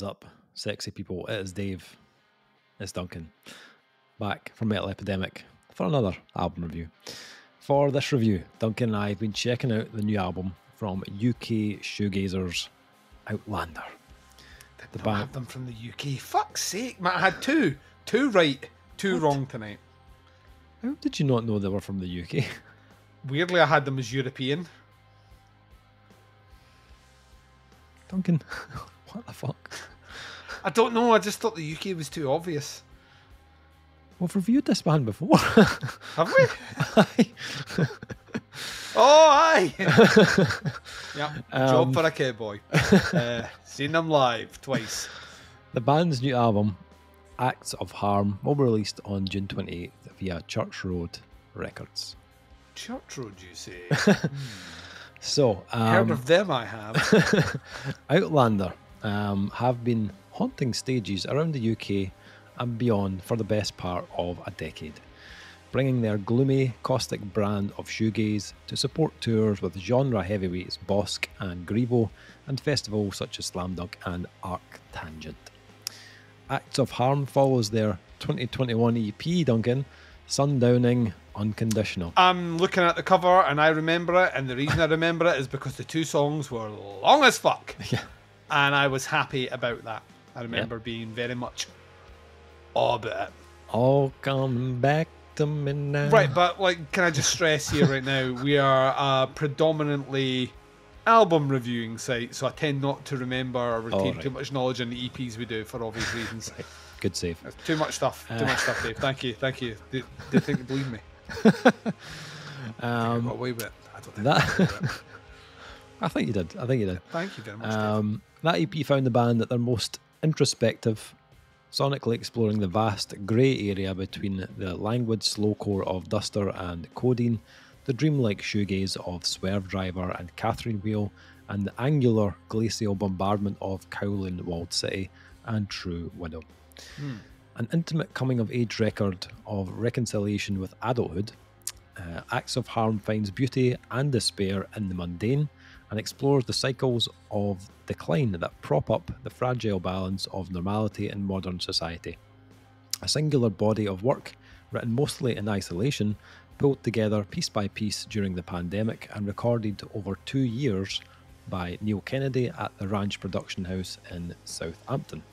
is up, sexy people? It is Dave. It's Duncan. Back from Metal Epidemic for another album review. For this review, Duncan and I have been checking out the new album from UK Shoegazers, Outlander. Did not have them from the UK. Fuck's sake, man. I had two. Two right, two wrong tonight. How did you not know they were from the UK? Weirdly, I had them as European. Duncan, what the fuck? I don't know. I just thought the UK was too obvious. We've reviewed this band before. Have we? Aye. Oh, aye. Yeah, job for a cowboy. Seen them live twice. The band's new album, Acts of Harm, will be released on June 28th via Church Road Records. Church Road, you say? So, heard of them, I have. Outlander have been haunting stages around the UK and beyond for the best part of a decade, bringing their gloomy, caustic brand of shoegaze to support tours with genre heavyweights Bosk and Grivo and festivals such as Slam Dunk and Arctangent. Acts of Harm follows their 2021 EP, Duncan, Sundowning Unconditional. I'm looking at the cover and I remember it, and the reason I remember it is because the two songs were long as fuck. Yeah. And I was happy about that. I remember being very much all about it. All coming back to me now. Right, but like, can I just stress here right now, we are a predominantly album reviewing site, so I tend not to remember or retain too much knowledge on the EPs we do for obvious reasons. Right. Good save. That's too much stuff. Too much stuff, Dave. Thank you. Thank you. Do you think you believe me? I got away with it. I don't think that. I think you did. I think you did. Thank you very much, Dave. That EP found the band at their most introspective, sonically exploring the vast grey area between the languid slowcore of Duster and Codeine, the dreamlike shoegaze of Swerve Driver and Catherine Wheel, and the angular glacial bombardment of Kowloon Walled City and True Widow. An intimate coming-of-age record of reconciliation with adulthood, Acts of Harm finds beauty and despair in the mundane and explores the cycles of decline that prop up the fragile balance of normality in modern society. A singular body of work, written mostly in isolation, pulled together piece by piece during the pandemic and recorded over 2 years by Neil Kennedy at the Ranch Production House in Southampton.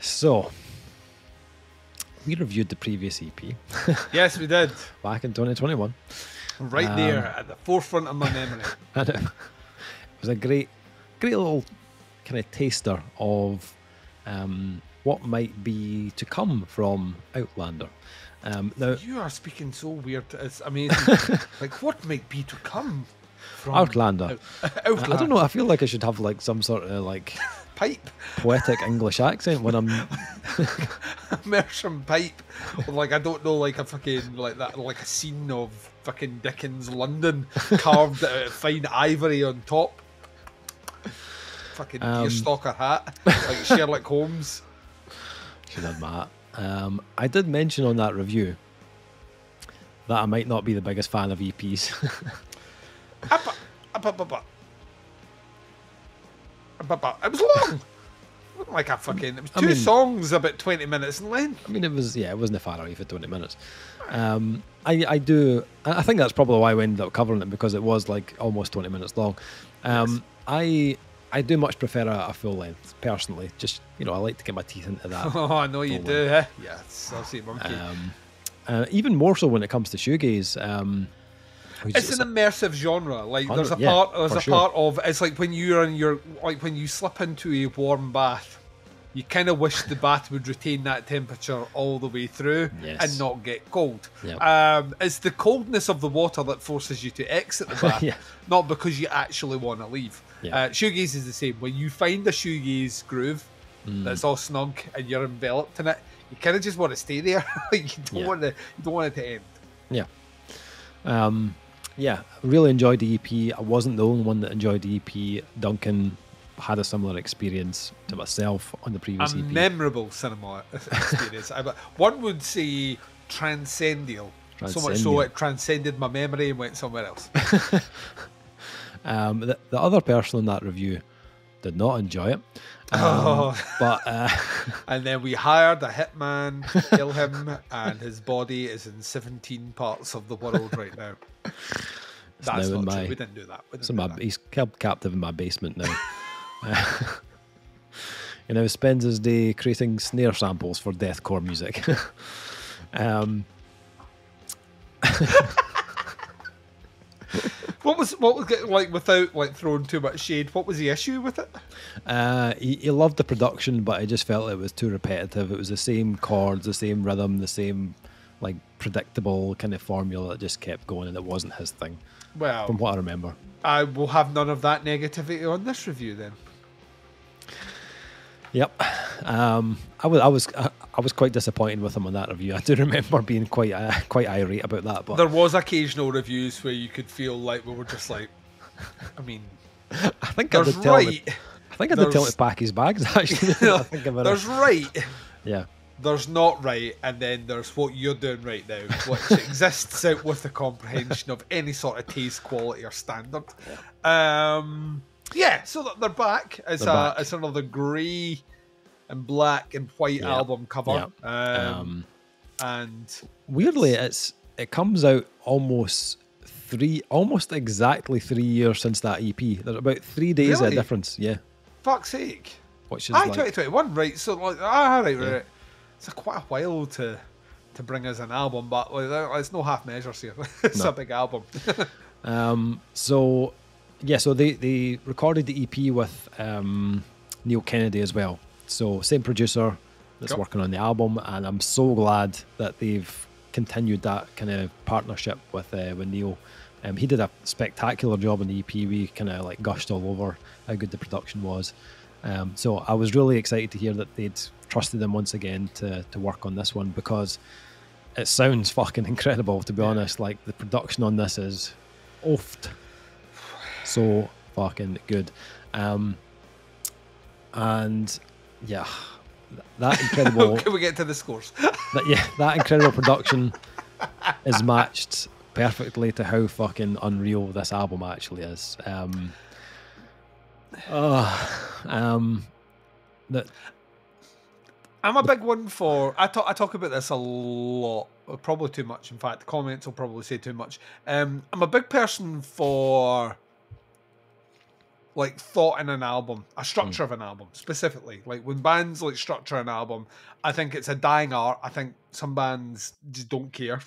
So, we reviewed the previous EP. Yes, we did. Back in 2021. Right there at the forefront of my memory. And it was a great little kind of taster of what might be to come from Outlander. Now, you are speaking so weird. It's amazing. Like, what might be to come from Outlander. Outlander. I don't know. I feel like I should have like some sort of like pipe, poetic English accent when I'm immersion pipe. Or like, I don't know, like a fucking like that, like a scene of fucking Dickens London carved out of fine ivory on top. Fucking deerstalker hat, like Sherlock Holmes. Should have my hat. I did mention on that review that I might not be the biggest fan of EPs. It was long. It wasn't like a fucking. It was two songs about 20 minutes in length. I mean, it wasn't far away for 20 minutes. I think that's probably why we ended up covering it, because it was like almost 20 minutes long. Yes. I do much prefer a full length, personally. Just, I like to get my teeth into that. Oh, I know you do, eh? Yes, I'll see monkey. Even more so when it comes to shoegaze. It's an immersive genre. Like, there's a part of it's like when you're in when you slip into a warm bath, you kind of wish the bath would retain that temperature all the way through and not get cold. Yep. It's the coldness of the water that forces you to exit the bath, not because you actually want to leave. Yeah. Shoegaze is the same. When you find a shoegaze groove that's all snug and you're enveloped in it, you kind of just want to stay there. Like, you don't want it to end. Yeah. Really enjoyed the EP. I wasn't the only one that enjoyed the EP. Duncan had a similar experience to myself on the previous EP. Memorable cinema experience. One would say transcendental. So much so it transcended my memory and went somewhere else. The other person in that review Did not enjoy it. But and then we hired a hitman to kill him, and his body is in 17 parts of the world right now. That's not true. We didn't do that. He's kept captive in my basement now. You know, spends his day creating snare samples for deathcore music. What was it like, without like throwing too much shade? What was the issue with it? He loved the production, but I just felt it was too repetitive. It was the same chords, the same rhythm, the same like predictable kind of formula that just kept going, and it wasn't his thing. Well, from what I remember, I will have none of that negativity on this review then. Yep. I was quite disappointed with him on that review. I do remember being quite irate about that. But there was occasional reviews where you could feel like we were just like, I mean, I think I did tell him to pack his bags. Actually, there's right. Yeah. There's not right, and then there's what you're doing right now, which exists out with the comprehension of any sort of taste, quality, or standard. Yeah, so they're back. It's another grey and black and white album cover. And weirdly, it comes out almost exactly 3 years since that EP. There's about 3 days of difference. Yeah. Fuck's sake. Which is 2021, right? So like, right. It's quite a while to bring us an album, but like, it's no half measures here. It's a big album. So they recorded the EP with Neil Kennedy as well. So same producer that's working on the album, and I'm so glad that they've continued that kind of partnership with Neil. He did a spectacular job on the EP. We kind of like gushed all over how good the production was. So I was really excited to hear that they'd trusted him once again to work on this one, because it sounds fucking incredible, to be honest. Like, the production on this is oft so fucking good. And yeah, that incredible can we get to the scores? that incredible production is matched perfectly to how fucking unreal this album actually is. I'm a big one for. I talk about this a lot, probably too much. In fact, the comments will probably say too much. I'm a big person for like thought in an album, a structure of an album specifically. Like when bands like structure an album, I think it's a dying art. I think some bands just don't care.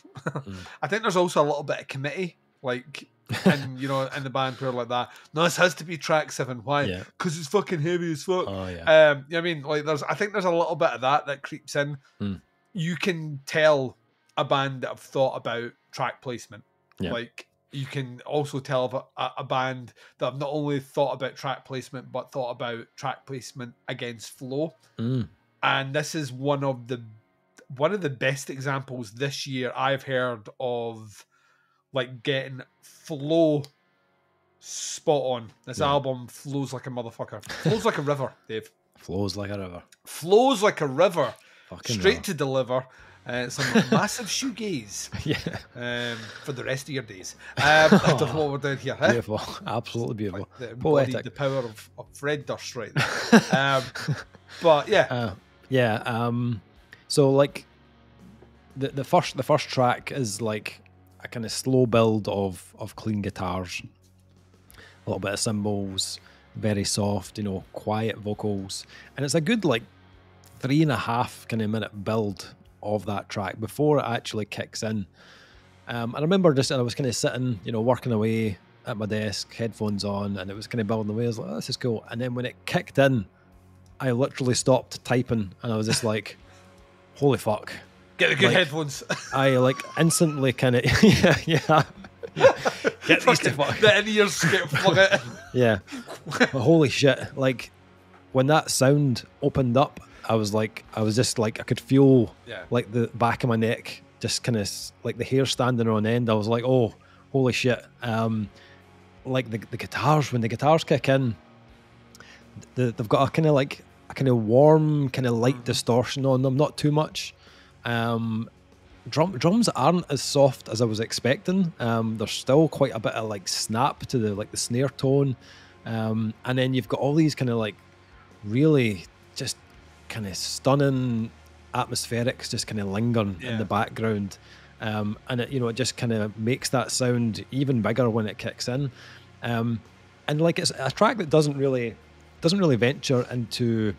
I think there's also a little bit of committee, like. And you know, in the band where like that, no, this has to be track 7. Why? Because it's fucking heavy as fuck. Oh yeah. You know what I mean? Like, I think there's a little bit of that creeps in. You can tell a band that have thought about track placement. Like, you can also tell a band that have not only thought about track placement but thought about track placement against flow. And this is one of the best examples this year I've heard of. Like, getting flow spot on. This album flows like a motherfucker. Flows like a river, Dave. Flows like a river. Flows like a river. Fucking straight river. to deliver. Some massive shoegaze. For the rest of your days. I don't know what we're doing here. Huh? Beautiful. Absolutely beautiful. Like poetic. The power of Fred Durst right there. But yeah. So like the first track is like a kind of slow build of clean guitars, a little bit of cymbals, very soft, you know, quiet vocals, and it's a good like 3.5 kind of minute build of that track before it actually kicks in. I remember I was kind of sitting, you know, working away at my desk, headphones on, and it was kind of building away. I was like, oh, this is cool. And then when it kicked in, I literally stopped typing, and I was just like, holy fuck. Get the good headphones. I like instantly kind of get these to fuck. The in-ears get flung out. Yeah. But holy shit! Like when that sound opened up, I was just like I could feel like the back of my neck just kind of like the hair standing on end. I was like, oh, holy shit! Like the guitars, when the guitars kick in, they've got a kind of warm, kind of light distortion on them, not too much. Drums aren't as soft as I was expecting. There's still quite a bit of like snap to the snare tone. And then you've got all these kind of like really just kind of stunning atmospherics just kind of lingering in the background. And it, it just kind of makes that sound even bigger when it kicks in. And like it's a track that doesn't really venture into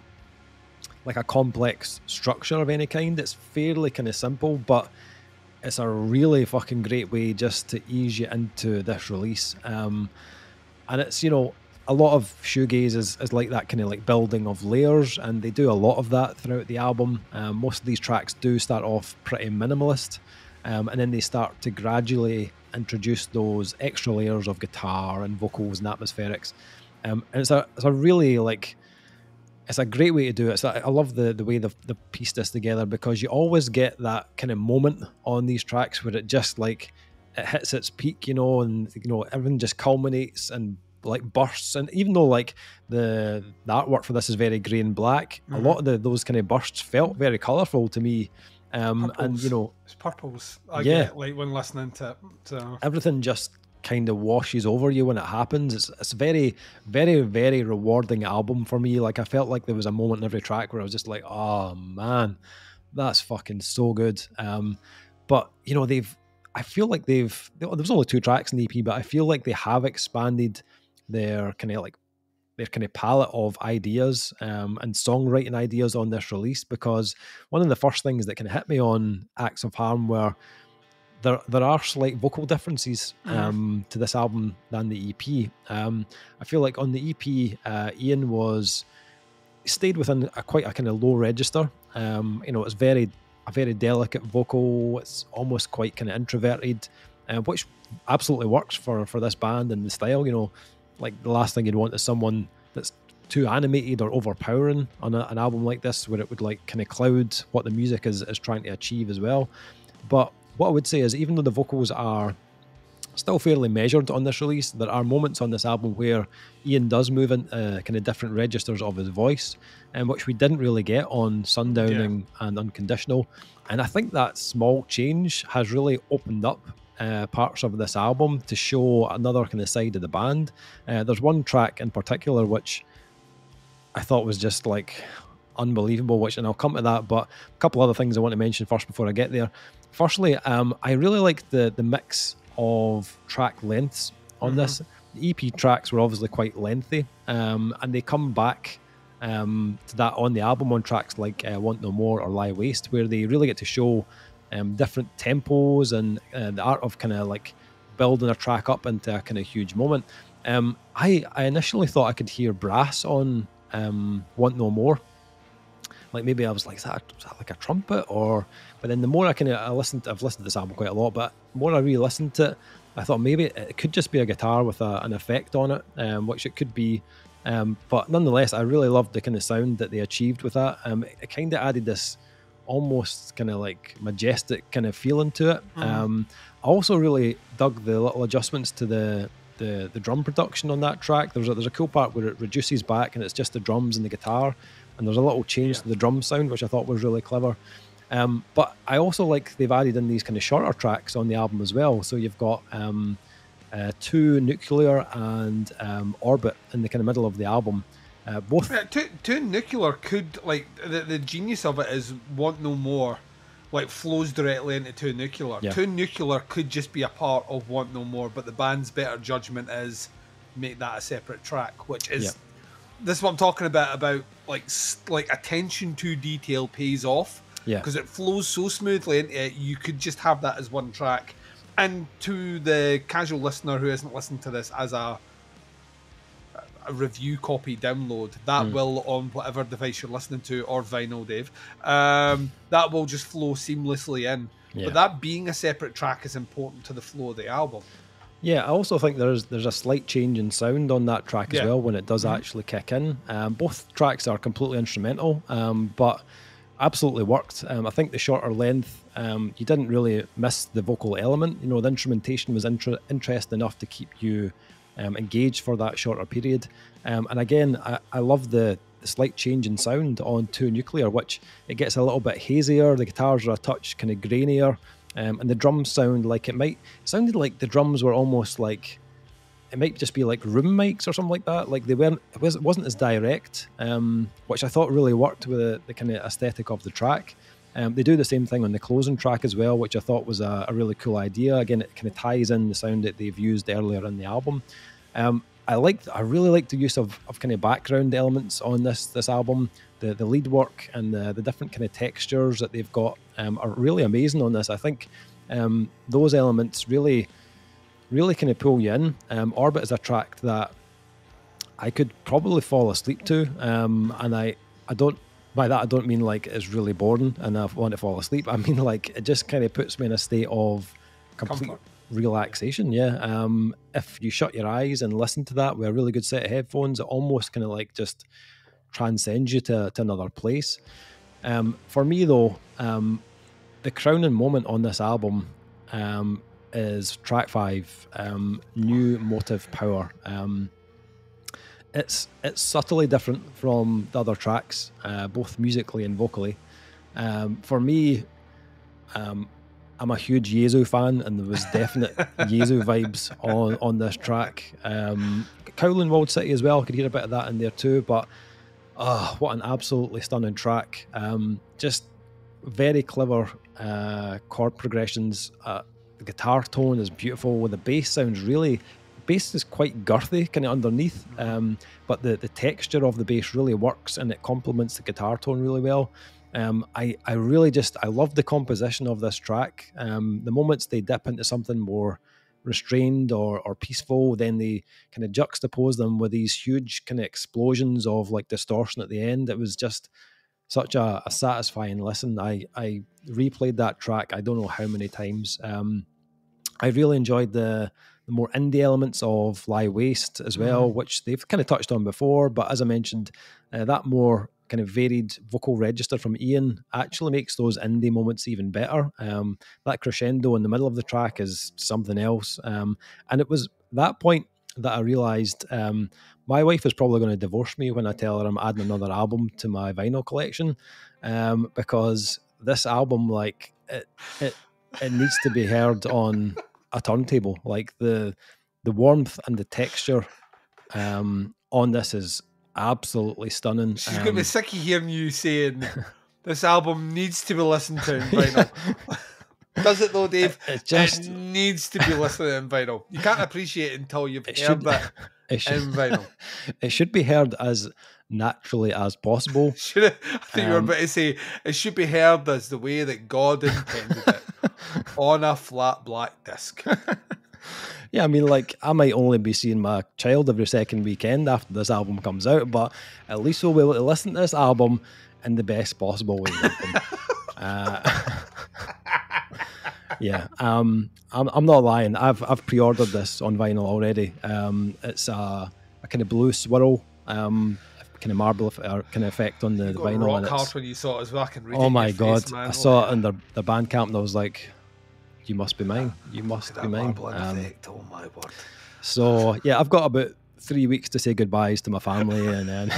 like a complex structure of any kind. It's fairly kind of simple, but it's a really fucking great way just to ease you into this release. And it's, a lot of shoegaze is like that kind of like building of layers, and they do a lot of that throughout the album. Most of these tracks do start off pretty minimalist, and then they start to gradually introduce those extra layers of guitar and vocals and atmospherics. And it's a really like, it's a great way to do it. So I love the way they've pieced this together, because you always get that kind of moment on these tracks where it just like it hits its peak, and everything just culminates and like bursts. And even though like the artwork for this is very grey and black, a lot of those kind of bursts felt very colourful to me. And it's purples. I get like when listening to it. So everything just kind of washes over you when it happens. It's a very, very, very rewarding album for me. Like I felt like there was a moment in every track where I was just like, oh man, that's fucking so good. But I feel like there's only 2 tracks in the EP, but I feel like they have expanded their kind of palette of ideas and songwriting ideas on this release, because one of the first things that kind of hit me on Acts of Harm were there are slight vocal differences to this album than the EP. I feel like on the EP, Ian stayed within quite a kind of low register. It's a very delicate vocal. It's almost quite kind of introverted, which absolutely works for this band and the style. Like the last thing you'd want is someone that's too animated or overpowering on an album like this, where it would like kind of cloud what the music is trying to achieve as well. But what I would say is, even though the vocals are still fairly measured on this release, there are moments on this album where Ian does move into kind of different registers of his voice, which we didn't really get on Sundowning and Unconditional. And I think that small change has really opened up parts of this album to show another kind of side of the band. There's one track in particular which I thought was just like unbelievable, and I'll come to that, but a couple other things I want to mention first before I get there. Firstly, I really like the mix of track lengths on this. The EP tracks were obviously quite lengthy, and they come back to that on the album on tracks like Want No More or Lie Waste, where they really get to show different tempos and the art of kind of like building a track up into a kind of huge moment. I initially thought I could hear brass on Want No More. Like maybe I was like, is that like a trumpet? But then the more I've listened to this album quite a lot, but the more I re-listened to it, I thought maybe it could just be a guitar with an effect on it, which it could be. But nonetheless, I really loved the kind of sound that they achieved with that. It kind of added this almost kind of like majestic kind of feeling to it. I also really dug the little adjustments to the drum production on that track. There's a cool part where it reduces back and it's just the drums and the guitar, and there's a little change to the drum sound, which I thought was really clever. But I also like they've added in these kind of shorter tracks on the album as well. So you've got 2 Nuclear and Orbit in the kind of middle of the album. Both two Nuclear could, like, the genius of it is Want No More like flows directly into 2 Nuclear. 2 Nuclear could just be a part of Want No More, but the band's better judgment is make that a separate track, which is this is what I'm talking about like attention to detail pays off, because it flows so smoothly into it. You could just have that as one track. And to the casual listener who hasn't listened to this as a review copy download, that will, on whatever device you're listening to, or vinyl, Dave, that will just flow seamlessly in. But that being a separate track is important to the flow of the album. Yeah, I also think there's a slight change in sound on that track as well when it does actually kick in. Both tracks are completely instrumental, but absolutely worked. I think the shorter length, you didn't really miss the vocal element. The instrumentation was interesting enough to keep you engaged for that shorter period. And again, I love the slight change in sound on 2 Nuclear, which it gets a little bit hazier. The guitars are a touch kind of grainier. And the drums sound like it sounded like the drums were almost like it might just be like room mics or something like that. Like it wasn't as direct, which I thought really worked with the kind of aesthetic of the track. They do the same thing on the closing track as well, which I thought was a really cool idea. Again, it kind of ties in the sound that they've used earlier in the album. I really like the use of kind of background elements on this album. The lead work and the different kind of textures that they've got are really amazing on this. I think those elements really kind of pull you in. Orbit is a track that I could probably fall asleep to, and I don't. By that, I don't mean like it's really boring and I want to fall asleep. I mean like it just kind of puts me in a state of complete relaxation. Yeah. If you shut your eyes and listen to that with a really good set of headphones, it almost kind of like just transcends you to another place. For me though, the crowning moment on this album is track 5, New Motive Power. It's subtly different from the other tracks, both musically and vocally. For me, I'm a huge Yezu fan, and there was definite Yezu vibes on this track. Kowloon Walled City as well, I could hear a bit of that in there too, but what an absolutely stunning track. Just very clever chord progressions. The guitar tone is beautiful, with the bass sounds really... Bass is quite girthy kind of underneath, but the texture of the bass really works and it complements the guitar tone really well. I love the composition of this track. The moments they dip into something more restrained or peaceful, then they kind of juxtapose them with these huge kind of explosions of like distortion at the end. It was just such a satisfying listen. I replayed that track I don't know how many times. I really enjoyed the more indie elements of Lie Waste as well, which they've kind of touched on before, but as I mentioned, that more kind of varied vocal register from Ian actually makes those indie moments even better. That crescendo in the middle of the track is something else, and it was that point that I realised my wife is probably going to divorce me when I tell her I'm adding another album to my vinyl collection, because this album, like, it needs to be heard on a turntable. Like the warmth and the texture on this is absolutely stunning. She's going to be sick of hearing you saying this album needs to be listened to in vinyl. Does it though, Dave? It needs to be listened to in vinyl. You can't appreciate it until you've heard it in vinyl. It should be heard as naturally as possible. I think you were about to say it should be heard as the way that God intended it, on a flat black disc. Yeah, I mean, like, I might only be seeing my child every second weekend after this album comes out, but at least we'll be able to listen to this album in the best possible way. Yeah, I'm not lying. I've pre-ordered this on vinyl already. It's a kind of blue swirl, kind of marble kind of effect on the vinyl. Rock hard when you saw it as well. I can read oh my god! Face, man. I saw it in the Bandcamp and I was like, "You must be mine. You must be mine." Effect, oh my word! So yeah, I've got about 3 weeks to say goodbyes to my family, and then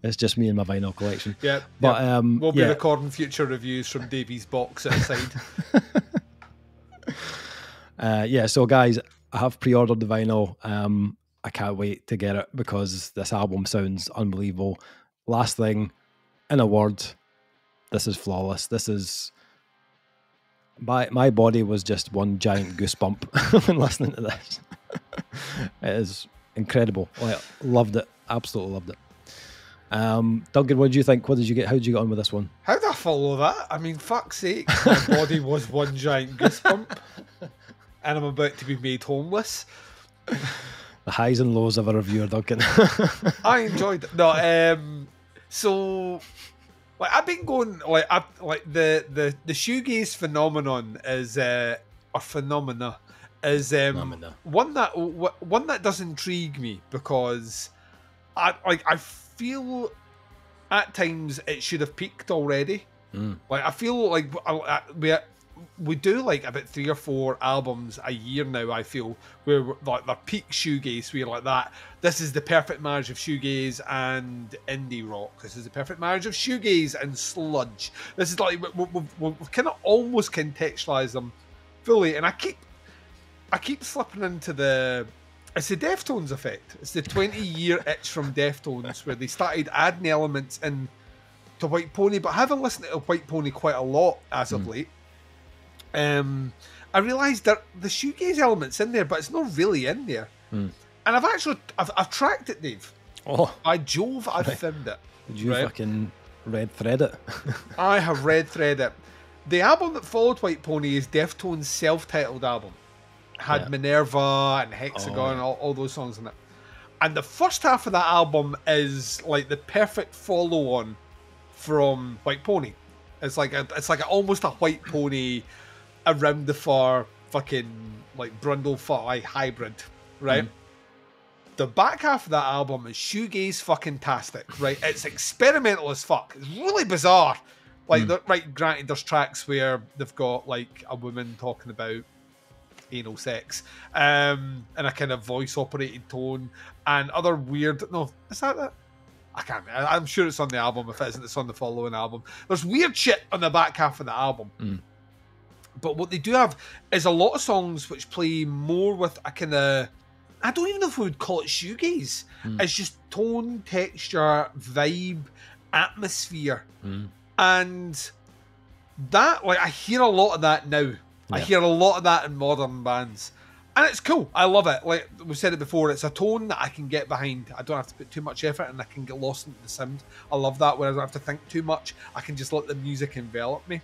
it's just me and my vinyl collection. Yeah, but we'll be recording future reviews from Davey's box outside. So guys, I have pre-ordered the vinyl. I can't wait to get it because this album sounds unbelievable. Last thing, in a word, this is flawless. This is... My body was just one giant goosebump when listening to this. It is incredible. Like, loved it. Absolutely loved it. Duncan, what did you think? What did you get? How did you get on with this one? How did I follow that? I mean, fuck's sake, my body was one giant goosebump, and I'm about to be made homeless. The highs and lows of a reviewer, Duncan. I enjoyed it. No, so like I've been going like the shoegaze phenomenon is or phenomena is one that does intrigue me, because I feel at times it should have peaked already. Like I feel like we do like about 3 or 4 albums a year now, I feel, where like the peak shoegaze, where like that, this is the perfect marriage of shoegaze and indie rock. This is the perfect marriage of shoegaze and sludge. This is like we've kind of almost contextualized them fully, and I keep slipping into the It's the Deftones effect. It's the 20-year itch from Deftones where they started adding elements in to White Pony, but having listened to White Pony quite a lot as of late, I realised that the shoegaze element's in there, but it's not really in there. And I've tracked it, Dave. Oh, by Jove, I've found it. Did you fucking red thread it? I have red thread it. The album that followed White Pony is Deftones' self-titled album. Had Minerva and Hexagon and all those songs in it. And the first half of that album is like the perfect follow-on from White Pony. It's like almost a White Pony around the far fucking like Brundle hybrid, right? The back half of that album is shoegaze fucking tastic, right? It's experimental as fuck. It's really bizarre. Like, granted, there's tracks where they've got like a woman talking about anal sex, in a kind of voice operated tone, and other weird. No, is that it? I can't. I'm sure it's on the album. If it isn't, it's on the following album. There's weird shit on the back half of the album. But what they do have is a lot of songs which play more with a kind of, I don't even know if we would call it shoegaze. It's just tone, texture, vibe, atmosphere. And that, like, I hear a lot of that now. I hear a lot of that in modern bands. And it's cool. I love it. Like we've said it before, it's a tone that I can get behind. I don't have to put too much effort and I can get lost into the sound. I love that, where I don't have to think too much. I can just let the music envelop me.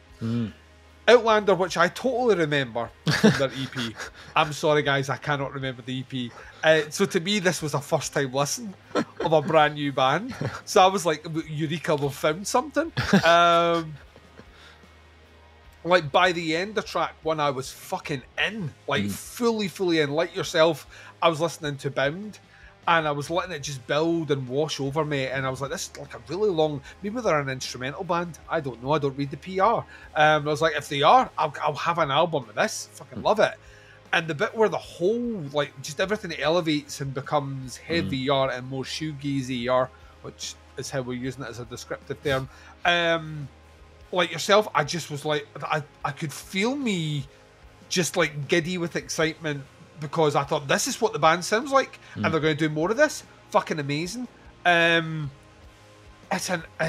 Outlander, which I totally remember from their EP. I'm sorry, guys, I cannot remember the EP. So to me, this was a first time listen of a brand new band. So I was like, Eureka, we've found something. Like by the end of track 1, I was fucking in, like fully in. Like yourself, I was listening to Bound, and I was letting it just build and wash over me. And I was like, this is like a really long. Maybe they're an instrumental band. I don't know. I don't read the PR. I was like, if they are, I'll have an album of this. Fucking love it. And the bit where the whole, like, just everything elevates and becomes heavier and more shoegazy-er, which is how we're using it as a descriptive term. Like yourself, I just was like, I could feel me just like giddy with excitement, because I thought this is what the band sounds like, and they're going to do more of this. Fucking amazing. It's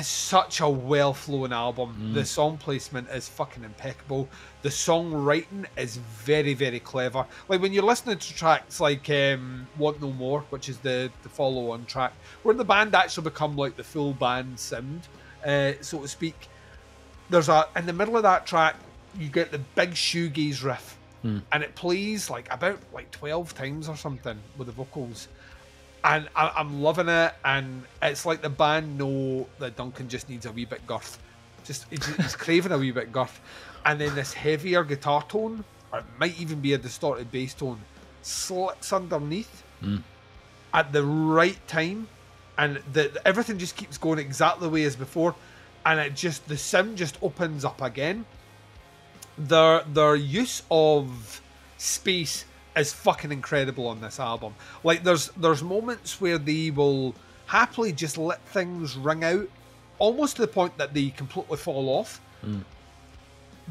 such a well-flowing album. The song placement is fucking impeccable. The songwriting is very, very clever. Like when you're listening to tracks like Want No More, which is the follow-on track, where the band actually become like the full band sound, so to speak. There's in the middle of that track, you get the big shoegaze riff, and it plays like about like 12 times or something with the vocals, and I'm loving it. And it's like the band know that Duncan just needs a wee bit girth, he's craving a wee bit girth, and then this heavier guitar tone, or it might even be a distorted bass tone, slips underneath at the right time, and everything just keeps going exactly the way as before. And the sound just opens up again. Their use of space is fucking incredible on this album. Like there's moments where they will happily just let things ring out, almost to the point that they completely fall off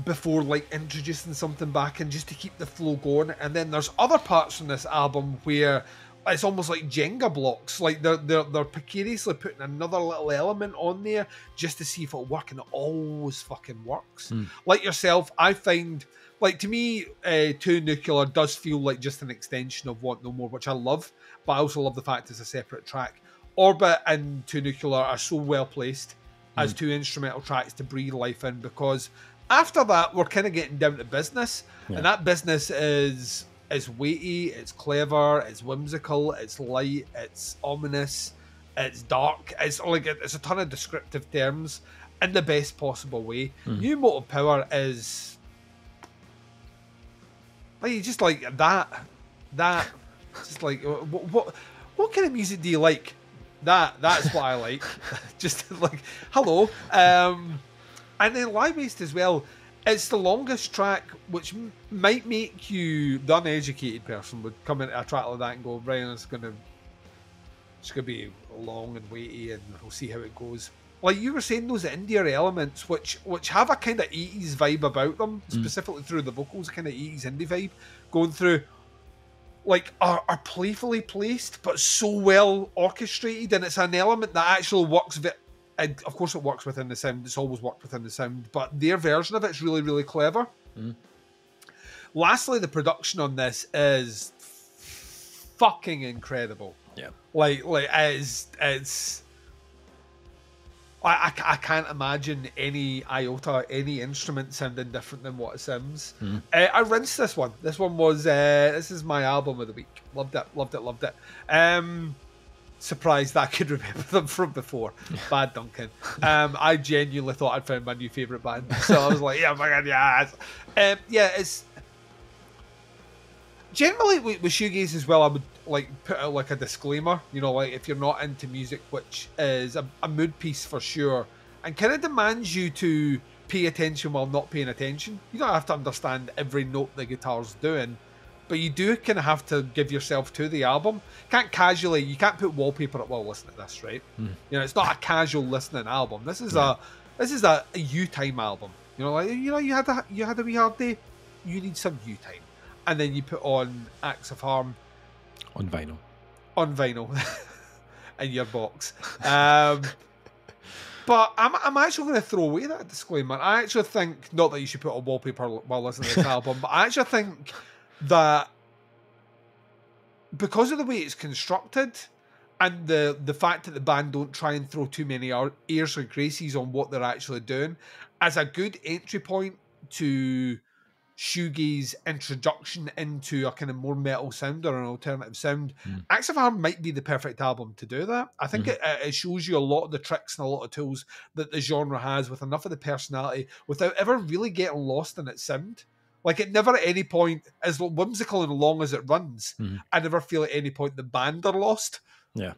before like introducing something back, and just to keep the flow going. And then there's other parts on this album where it's almost like Jenga blocks. Like they're precariously putting another little element on there just to see if it'll work, and it always fucking works. Like yourself, I find, like, to me, 2 Nuclear does feel like just an extension of Want No More, which I love, but I also love the fact it's a separate track. Orbit and 2 Nuclear are so well placed as 2 instrumental tracks to breathe life in, because after that we're kind of getting down to business, and that business is weighty, it's clever, it's whimsical, it's light, it's ominous, it's dark. It's like it's a ton of descriptive terms in the best possible way. New Motive Power is like just like that. Just like what kind of music do you like? That's what I like. Just like hello. And then Live Based as well. It's the longest track, which might make you, the uneducated person, would come into a track like that and go, right, it's gonna be long and weighty, and we'll see how it goes. Like you were saying, those indie elements, which have a kind of 80s vibe about them, specifically through the vocals, a kind of 80s indie vibe going through. are playfully placed, but so well orchestrated, and it's an element that actually works. Of course, it works within the sound. It's always worked within the sound, but their version of it's really, really clever. Lastly, the production on this is fucking incredible. Yeah, it's. I can't imagine any iota, any instrument sounding different than what it sounds. I rinsed this one. This one was this is my album of the week. Loved it. Surprised that I could remember them from before. Bad Duncan. I genuinely thought I'd found my new favourite band, so I was like, yeah, fucking yes. It's generally with shoegaze as well. I would put out a disclaimer, if you're not into music, which is a mood piece for sure, and kind of demands you to pay attention while not paying attention. You don't have to understand every note the guitar's doing, but you do kind of have to give yourself to the album. You can't put wallpaper up while listening to this, right? It's not a casual listening album. This is a you time album. You had a wee hard day, you need some you time, and then you put on Acts of Harm on vinyl in your box. But I'm actually going to throw away that disclaimer. I actually think, not that you should put on wallpaper while listening to this album, but I actually think that because of the way it's constructed and the fact that the band don't try and throw too many airs or graces on what they're actually doing, as a good entry point to shoegaze introduction into a kind of more metal sound or an alternative sound, Acts of Harm might be the perfect album to do that. I think it shows you a lot of the tricks and a lot of tools that the genre has, with enough of the personality without ever really getting lost in its sound. It never at any point, as whimsical and long as it runs, I never feel at any point the band are lost. Yeah.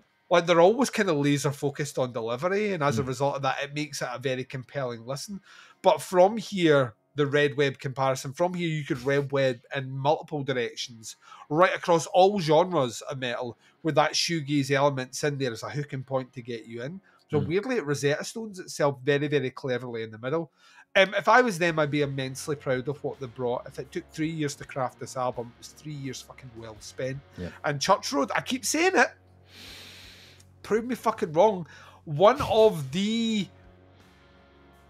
They're always kind of laser focused on delivery, and as a result of that, it makes it a very compelling listen. But from here, the red web comparison, from here you could red web in multiple directions, right across all genres of metal, where that shoegaze elements in there as a hooking point to get you in. So weirdly, it Rosetta Stones itself very, very cleverly in the middle. If I was them, I'd be immensely proud of what they brought. If it took 3 years to craft this album, it was 3 years fucking well spent. Yeah. And Church Road, I keep saying it, prove me fucking wrong, one of the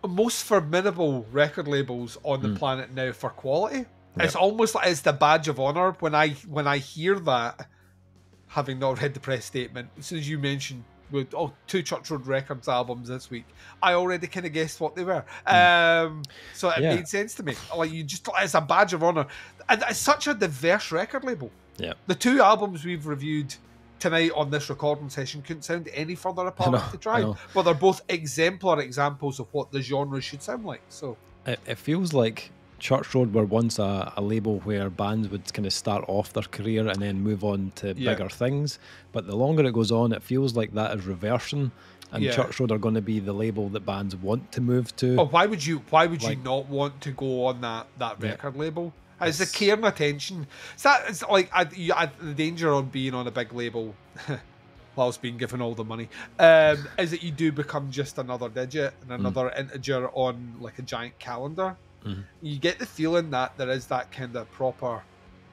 most formidable record labels on the planet now for quality. Yep. It's almost like it's the badge of honor when I hear that, having not read the press statement. As soon as you mentioned with 2 Church Road Records albums this week, I already kind of guessed what they were. So it made sense to me. It's a badge of honor, and it's such a diverse record label. Yeah, the 2 albums we've reviewed tonight on this recording session couldn't sound any further apart if they tried, but they're both exemplar examples of what the genre should sound like. So it feels like Church Road were once a label where bands would kind of start off their career and then move on to bigger things, but the longer it goes on, it feels like that is reversing, and Church Road are going to be the label that bands want to move to. Why would you not want to go on that record label? It's the care and attention. It's the danger of being on a big label, whilst being given all the money, is that you do become just another digit and another integer on a giant calendar. You get the feeling that there is that kind of proper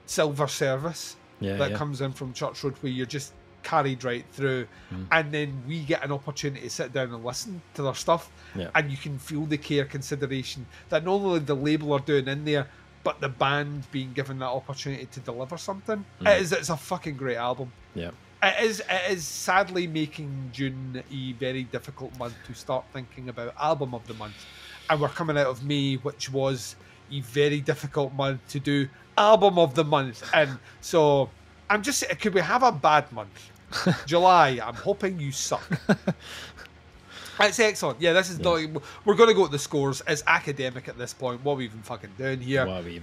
silver service that comes in from Church Road, where you're just carried right through, and then we get an opportunity to sit down and listen to their stuff, and you can feel the care, consideration that not only the label are doing in there, but the band being given that opportunity to deliver something. It's a fucking great album. Yeah. It is sadly making June a very difficult month to start thinking about album of the month. And we're coming out of May, which was a very difficult month to do album of the month. And so I'm just saying, could we have a bad month? July, I'm hoping you suck. It's excellent. Yeah, this is not. We're going to go to the scores. It's academic at this point. What are we even fucking doing here? What are we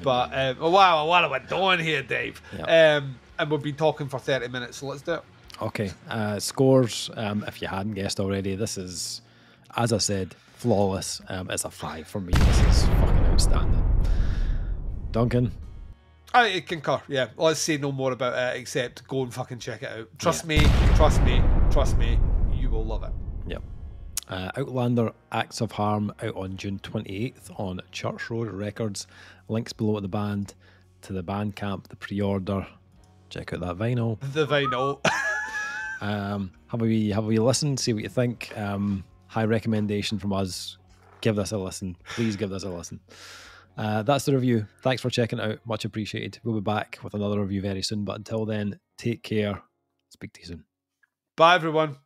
doing here, Dave? Yep. And we've been talking for 30 minutes, so let's do it. Okay. Scores, if you hadn't guessed already, this is, as I said, flawless. It's a 5 for me. This is fucking outstanding. Duncan? I concur, yeah. Let's say no more about it, except go and fucking check it out. Trust me, you will love it. Yep. Outlander, Acts of Harm, out on June 28th on Church Road Records. Links below at the band, to the Bandcamp, the pre-order. check out that vinyl. The vinyl. Have we listened? See what you think. High recommendation from us. Give this a listen. Please give this a listen. That's the review. Thanks for checking it out. Much appreciated. We'll be back with another review very soon. But until then, take care. Speak to you soon. Bye, everyone.